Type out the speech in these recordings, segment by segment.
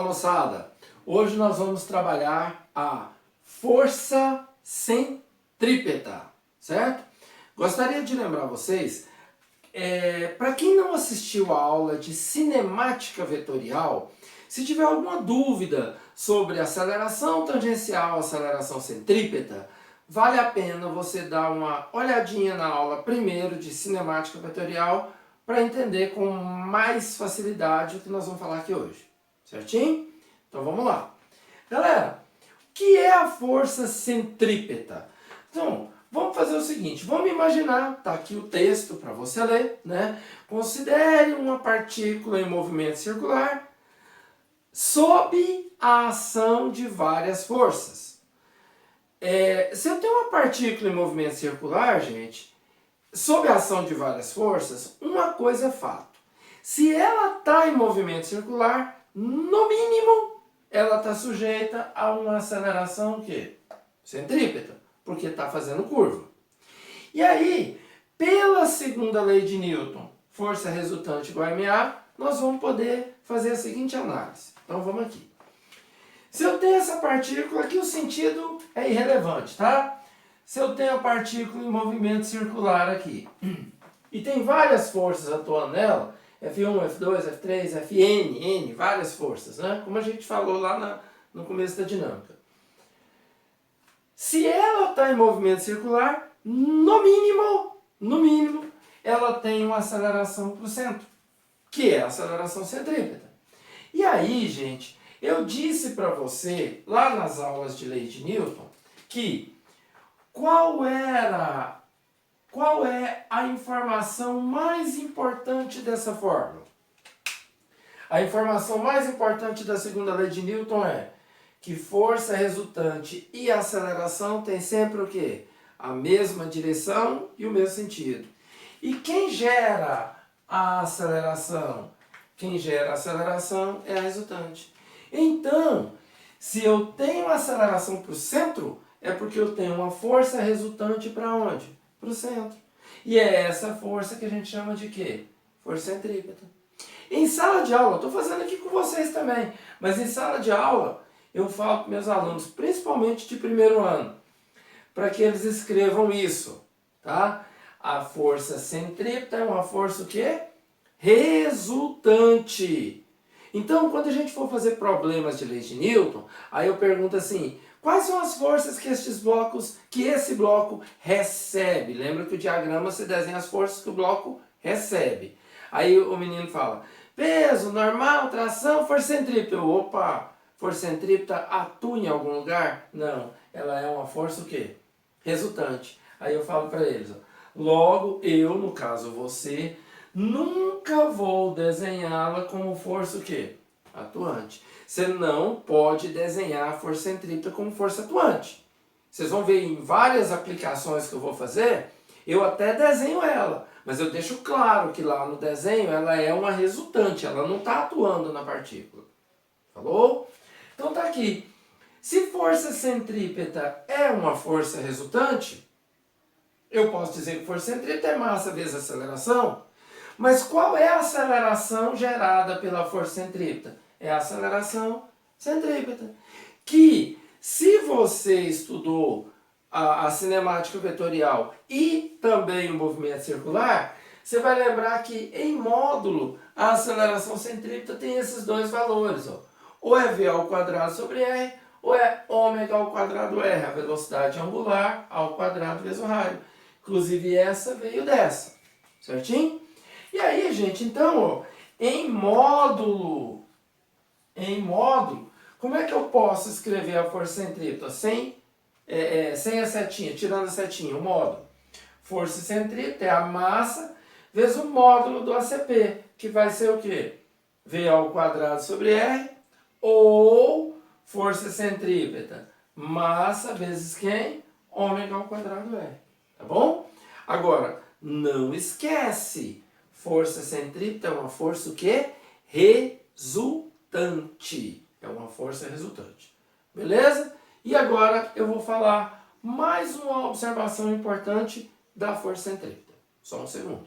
moçada! Hoje nós vamos trabalhar a força centrípeta, certo? Gostaria de lembrar vocês, para quem não assistiu a aula de cinemática vetorial, se tiver alguma dúvida sobre aceleração tangencial, aceleração centrípeta, vale a pena você dar uma olhadinha na aula primeiro de cinemática vetorial para entender com mais facilidade o que nós vamos falar aqui hoje. Certinho? Então vamos lá. Galera, o que é a força centrípeta? Então, vamos fazer o seguinte, vamos imaginar, tá aqui o texto para você ler, né? Considere uma partícula em movimento circular sob a ação de várias forças. Se eu tenho uma partícula em movimento circular, gente, sob a ação de várias forças, uma coisa é fato. Se ela está em movimento circular, no mínimo, ela está sujeita a uma aceleração que? Centrípeta, porque está fazendo curva. E aí, pela segunda lei de Newton, força resultante igual a MA, nós vamos poder fazer a seguinte análise. Então vamos aqui. Se eu tenho essa partícula aqui, o sentido é irrelevante, tá? Se eu tenho a partícula em movimento circular aqui, e tem várias forças atuando nela, F1, F2, F3, Fn, N, várias forças, né? Como a gente falou lá no começo da dinâmica. Se ela está em movimento circular, no mínimo, ela tem uma aceleração para o centro, que é a aceleração centrípeta. E aí, gente, eu disse para você, lá nas aulas de lei de Newton, que qual é a informação mais importante dessa fórmula? A informação mais importante da segunda lei de Newton é que força resultante e aceleração tem sempre o quê? A mesma direção e o mesmo sentido. E quem gera a aceleração? Quem gera a aceleração é a resultante. Então, se eu tenho aceleração para o centro, é porque eu tenho uma força resultante para onde? Para o centro. E é essa força que a gente chama de quê? Força centrípeta. Em sala de aula, estou fazendo aqui com vocês também, mas em sala de aula eu falo para meus alunos, principalmente de primeiro ano, para que eles escrevam isso, tá? A força centrípeta é uma força o quê? Resultante. Então, quando a gente for fazer problemas de lei de Newton, aí eu pergunto assim, quais são as forças que esse bloco recebe? Lembra que o diagrama você desenha as forças que o bloco recebe. Aí o menino fala, peso, normal, tração, força centrípeta. Opa, força centrípeta atua em algum lugar? Não, ela é uma força o quê? Resultante. Aí eu falo para eles, ó, logo eu, no caso você, nunca vou desenhá-la como força o quê? Atuante. Você não pode desenhar a força centrípeta como força atuante. Vocês vão ver em várias aplicações que eu vou fazer, eu até desenho ela, mas eu deixo claro que lá no desenho ela é uma resultante, ela não está atuando na partícula. Falou? Então tá aqui. Se força centrípeta é uma força resultante, eu posso dizer que força centrípeta é massa vezes aceleração, mas qual é a aceleração gerada pela força centrípeta? É a aceleração centrípeta. Que, se você estudou a cinemática vetorial e também o movimento circular, você vai lembrar que em módulo a aceleração centrípeta tem esses dois valores. Ó. Ou é v ao quadrado sobre r, ou é ômega ao quadrado r, a velocidade angular ao quadrado vezes o raio. Inclusive essa veio dessa. Certinho? E aí, gente, então, ó, em módulo, como é que eu posso escrever a força centrípeta sem a setinha, tirando a setinha, o módulo? Força centrípeta é a massa vezes o módulo do ACP, que vai ser o quê? V ao quadrado sobre R, ou força centrípeta, massa vezes quem? Ômega ao quadrado R, tá bom? Agora, não esquece, força centrípeta é uma força o quê? Resultante. É uma força resultante. Beleza? E agora eu vou falar mais uma observação importante da força centrípeta. Só um segundo.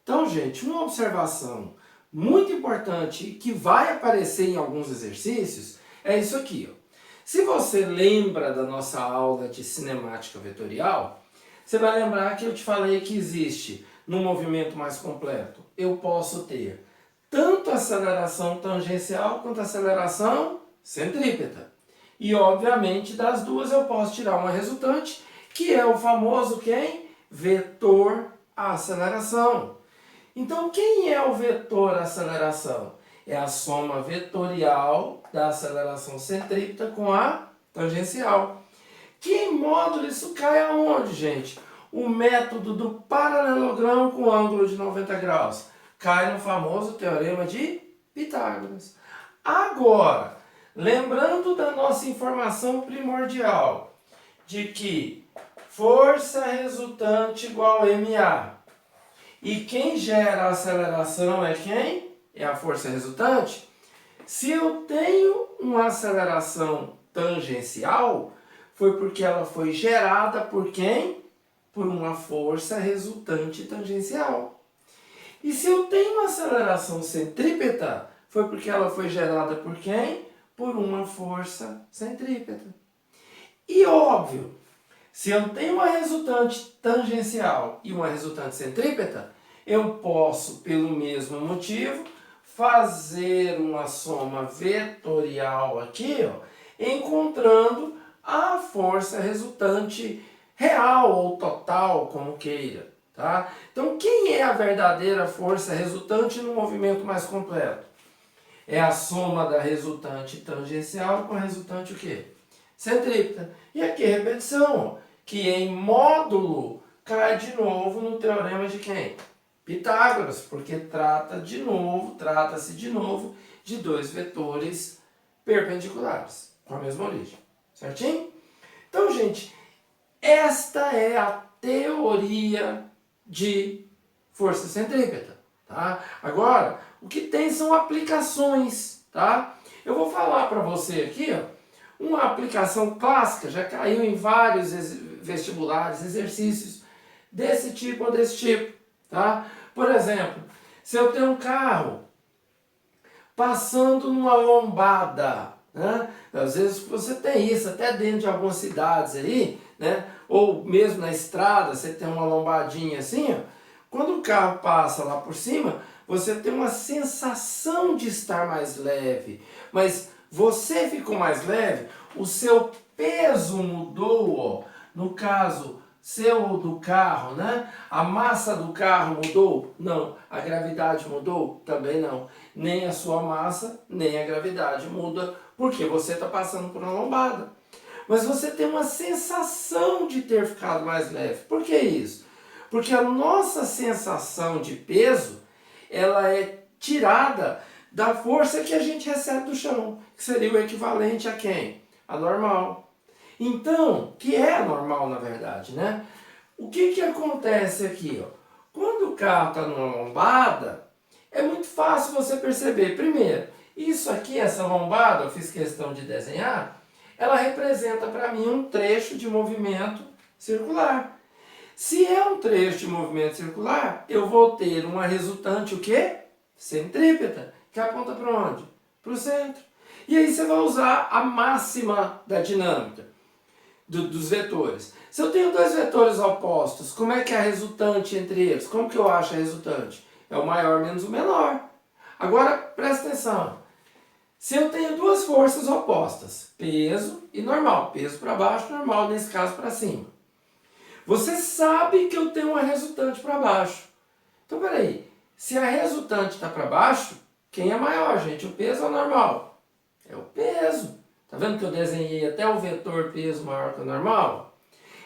Então, gente, uma observação muito importante que vai aparecer em alguns exercícios é isso aqui, ó. Se você lembra da nossa aula de cinemática vetorial, você vai lembrar que eu te falei que existe no movimento mais completo. Eu posso ter tanto aceleração tangencial quanto aceleração centrípeta. E obviamente das duas eu posso tirar uma resultante, que é o famoso quem? Vetor aceleração. Então quem é o vetor aceleração? É a soma vetorial da aceleração centrípeta com a tangencial. Que em módulo isso cai aonde, gente? O método do paralelogramo com ângulo de 90 graus. Cai no famoso teorema de Pitágoras. Agora, lembrando da nossa informação primordial, de que força resultante igual a MA. E quem gera a aceleração é quem? É a força resultante. Se eu tenho uma aceleração tangencial, foi porque ela foi gerada por quem? Por uma força resultante tangencial. E se eu tenho uma aceleração centrípeta, foi porque ela foi gerada por quem? Por uma força centrípeta. E óbvio, se eu tenho uma resultante tangencial e uma resultante centrípeta, eu posso, pelo mesmo motivo, fazer uma soma vetorial aqui, ó, encontrando a força resultante real ou total, como queira. Tá? Então, quem é a verdadeira força resultante no movimento mais completo? É a soma da resultante tangencial com a resultante o quê? Centrípeta. E aqui repetição, que em módulo cai de novo no teorema de quem? Pitágoras, porque trata-se de novo de dois vetores perpendiculares, com a mesma origem. Certinho? Então, gente, esta é a teoria de força centrípeta. Tá? Agora, o que tem são aplicações. Tá? Eu vou falar para você aqui, ó, uma aplicação clássica, já caiu em vários vestibulares, exercícios desse tipo ou desse tipo. Tá? Por exemplo, se eu tenho um carro passando numa lombada, né? Às vezes você tem isso, até dentro de algumas cidades aí, né? Ou mesmo na estrada, você tem uma lombadinha assim, ó. Quando o carro passa lá por cima, você tem uma sensação de estar mais leve, mas você ficou mais leve, o seu peso mudou, ó. No caso seu do carro, né? A massa do carro mudou? Não. A gravidade mudou? Também não. Nem a sua massa, nem a gravidade muda, porque você está passando por uma lombada. Mas você tem uma sensação de ter ficado mais leve. Por que isso? Porque a nossa sensação de peso, ela é tirada da força que a gente recebe do chão, que seria o equivalente a quem? A normal. Então, que é a normal na verdade, né? O que acontece aqui, ó? Quando o carro está numa lombada, é muito fácil você perceber. Primeiro, isso aqui, essa lombada, eu fiz questão de desenhar, ela representa para mim um trecho de movimento circular. Se é um trecho de movimento circular, eu vou ter uma resultante o quê? Centrípeta, que aponta para onde? Para o centro. E aí você vai usar a máxima da dinâmica dos vetores. Se eu tenho dois vetores opostos, como é que é a resultante entre eles? Como que eu acho a resultante? É o maior menos o menor. Agora, presta atenção. Se eu tenho duas forças opostas, peso e normal, peso para baixo, normal, nesse caso para cima. Você sabe que eu tenho uma resultante para baixo. Então, peraí, se a resultante está para baixo, quem é maior, gente? O peso ou o normal? É o peso. Tá vendo que eu desenhei até o vetor peso maior que o normal?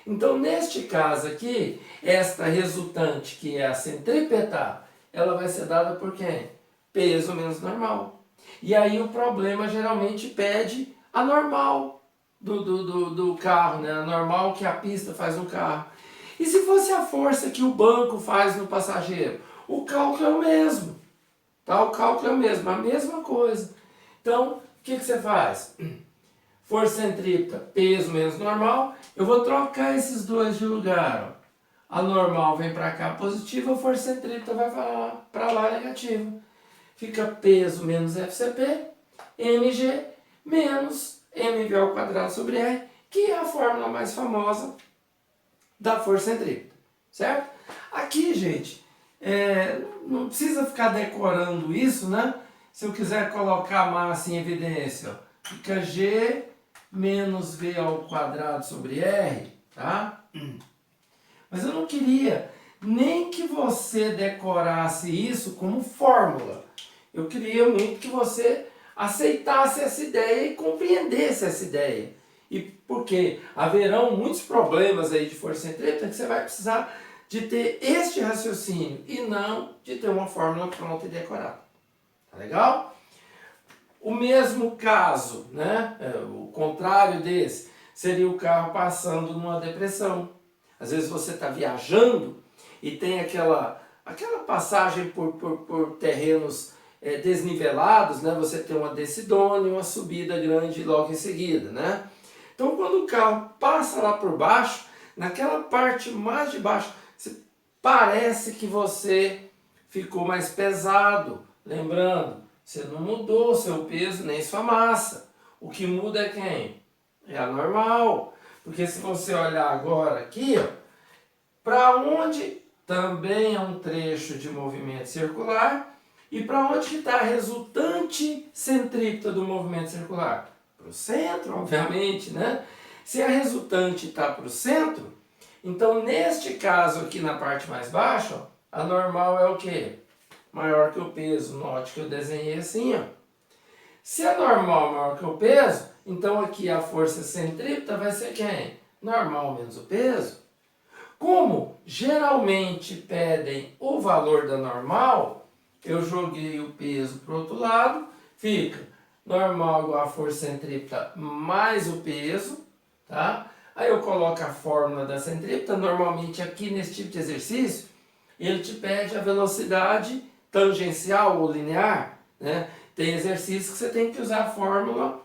Então, neste caso aqui, esta resultante, que é a centrípeta, ela vai ser dada por quem? Peso menos normal. E aí o problema geralmente pede a normal do carro, né? A normal que a pista faz no carro. E se fosse a força que o banco faz no passageiro? O cálculo é o mesmo. Tá? O cálculo é o mesmo, a mesma coisa. Então, o que você faz? Força centrípeta, peso menos normal. Eu vou trocar esses dois de lugar. Ó. A normal vem para cá positiva, a força centrípeta vai para lá negativa. fica peso menos FCP, mg menos mv ao quadrado sobre r, que é a fórmula mais famosa da força centrípeta, certo? Aqui, gente, não precisa ficar decorando isso, né? Se eu quiser colocar a massa em evidência, ó, fica G menos V ao quadrado sobre R, tá? Mas eu não queria nem que você decorasse isso como fórmula. Eu queria muito que você aceitasse essa ideia e compreendesse essa ideia. E porque haverão muitos problemas aí de força centrípeta que você vai precisar de ter este raciocínio e não de ter uma fórmula pronta e decorada. Tá legal? O mesmo caso, né? O contrário desse, seria o carro passando numa depressão. Às vezes você está viajando e tem aquela passagem por terrenos desnivelados, né? Você tem uma descidona e uma subida grande logo em seguida, né? Então quando o carro passa lá por baixo, naquela parte mais de baixo, parece que você ficou mais pesado. Lembrando, você não mudou seu peso nem sua massa. O que muda é quem? É a normal. Porque se você olhar agora aqui, para onde também é um trecho de movimento circular, e para onde que está a resultante centrípeta do movimento circular? Para o centro, obviamente, né? Se a resultante está para o centro, então neste caso aqui na parte mais baixa, ó, a normal é o quê? Maior que o peso. Note que eu desenhei assim, ó. Se a normal é maior que o peso, então aqui a força centrípeta vai ser quem? Normal menos o peso. Como geralmente pedem o valor da normal, eu joguei o peso para o outro lado, fica normal igual a força centrípeta mais o peso, tá? Aí eu coloco a fórmula da centrípeta. Normalmente aqui nesse tipo de exercício, ele te pede a velocidade tangencial ou linear, né? Tem exercícios que você tem que usar a fórmula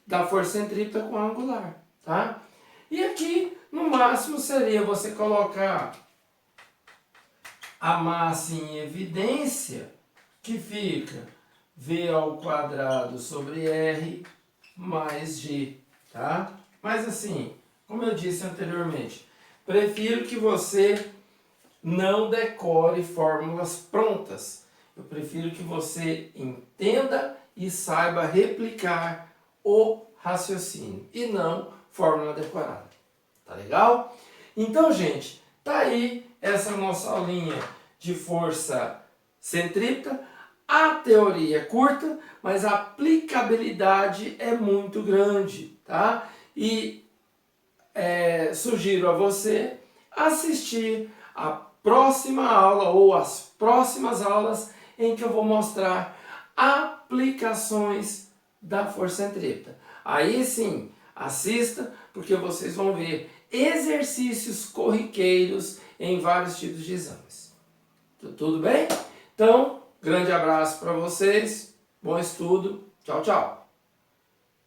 da força centrípeta com a angular, tá? E aqui, no máximo, seria você colocar a massa em evidência, que fica V ao quadrado sobre R mais G, tá? Mas assim, como eu disse anteriormente, prefiro que você não decore fórmulas prontas. Eu prefiro que você entenda e saiba replicar o raciocínio e não fórmula decorada. Tá legal? Então, gente, tá aí essa nossa aulinha de força centrípeta. A teoria é curta, mas a aplicabilidade é muito grande, tá? E sugiro a você assistir a próxima aula ou as próximas aulas em que eu vou mostrar aplicações da força centrípeta. Aí sim, assista, porque vocês vão ver exercícios corriqueiros em vários tipos de exames. Tudo bem? Então, grande abraço para vocês, bom estudo, tchau, tchau!